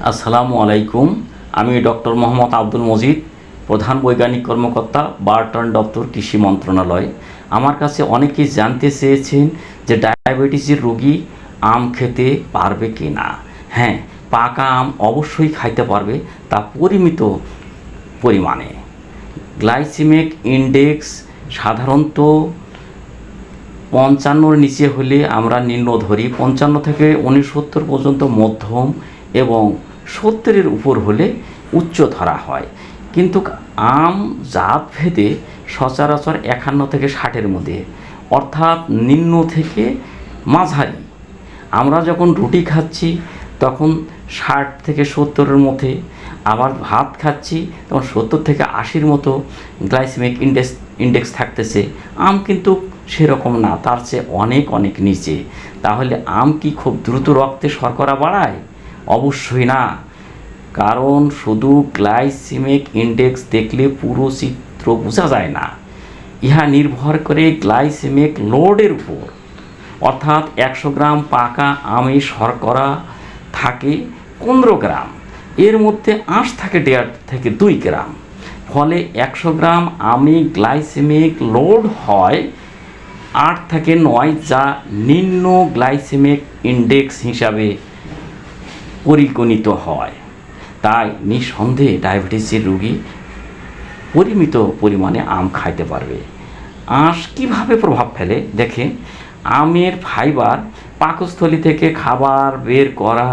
আসসালামু আলাইকুম। আমি ডক্টর মোহাম্মদ আব্দুল মজিদ, প্রধান বৈজ্ঞানিক কর্মকর্তা, বারটন দপ্তর, কৃষি মন্ত্রণালয়। আমার কাছে অনেকেই জানতে চেয়েছেন যে ডায়াবেটিসের রোগী আম খেতে পারবে কি না। হ্যাঁ, পাকা আম অবশ্যই খাইতে পারবে, তা পরিমিত পরিমাণে। গ্লাইসেমিক ইনডেক্স সাধারণত 55-র নিচে হলে আমরা নিম্ন ধরি, 55 থেকে 69 পর্যন্ত মধ্যম এবং 70-এর উপর হলে উচ্চ ধরা হয়। কিন্তু আম জাত ভেদে সচরাচর 51 থেকে 60-এর মধ্যে, অর্থাৎ নিম্ন থেকে মাঝারি। আমরা যখন রুটি খাচ্ছি তখন 60 থেকে 70-এর মধ্যে, আবার ভাত খাচ্ছি তখন 70 থেকে 80-র মতো গ্লাইসেমিক ইনডেক্স থাকতেছে। আম কিন্তু সেরকম না, তার চেয়ে অনেক অনেক নিচে। তাহলে আম কি খুব দ্রুত রক্তে শর্করা বাড়ায়? অবশ্যই না, কারণ শুধু গ্লাইসেমিক ইনডেক্স দেখলে পুরো চিত্র বোঝা যায় না। ইহা নির্ভর করে গ্লাইসেমিক লোডের উপর, অর্থাৎ 100 গ্রাম পাকা আমে শর্করা থাকে 15 গ্রাম, এর মধ্যে আঁশ থাকে 1.5 থেকে 2 গ্রাম। ফলে 100 গ্রাম আমে গ্লাইসেমিক লোড হয় 8 থেকে 9, যা নিম্ন গ্লাইসেমিক ইনডেক্স হিসাবে পরিগণিত হয়। তাই নিঃসন্দেহে ডায়াবেটিসের রোগী পরিমিত পরিমাণে আম খাইতে পারবে। আঁশ কীভাবে প্রভাব ফেলে দেখেন। আমের ফাইবার পাকস্থলী থেকে খাবার বের করা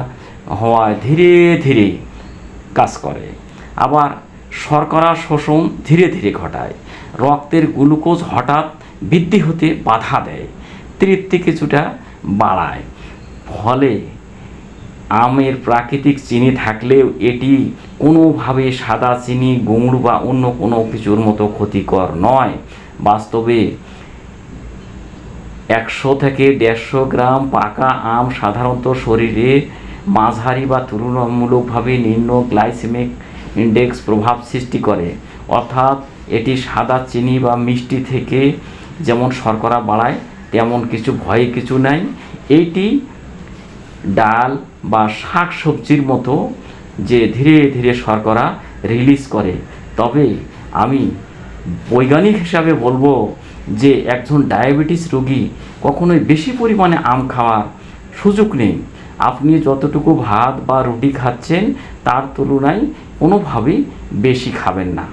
হওয়ায় ধীরে ধীরে কাজ করে, আবার শর্করা শোষণ ধীরে ধীরে ঘটায়, রক্তের গ্লুকোজ হঠাৎ বৃদ্ধি হতে বাধা দেয়, তৃপ্তি কিছুটা বাড়ায়। ফলে আমের প্রাকৃতিক চিনি থাকলেও এটি কোনোভাবে সাদা চিনি, গুড় বা অন্য কোনো কিছুর মতো ক্ষতিকর নয়। বাস্তবে 100 থেকে 150 গ্রাম পাকা আম সাধারণত শরীরে মাঝারি বা তুলনামূলকভাবে নিম্ন গ্লাইসেমিক ইনডেক্স প্রভাব সৃষ্টি করে, অর্থাৎ এটি সাদা চিনি বা মিষ্টি থেকে যেমন শর্করা বাড়ায় তেমন কিছু ভয়ের কিছু নাই। এইটি ডাল বা শাক সবজির মতো যে ধীরে ধীরে শর্করা রিলিজ করে। তবে আমি বৈজ্ঞানিক হিসাবে বলবো যে একজন ডায়াবেটিস রোগী কখনোই বেশি পরিমাণে আম খাওয়ার সুযোগ নেই। আপনি যতটুকু ভাত বা রুটি খাচ্ছেন তার তুলনায় কোনোভাবেই বেশি খাবেন না।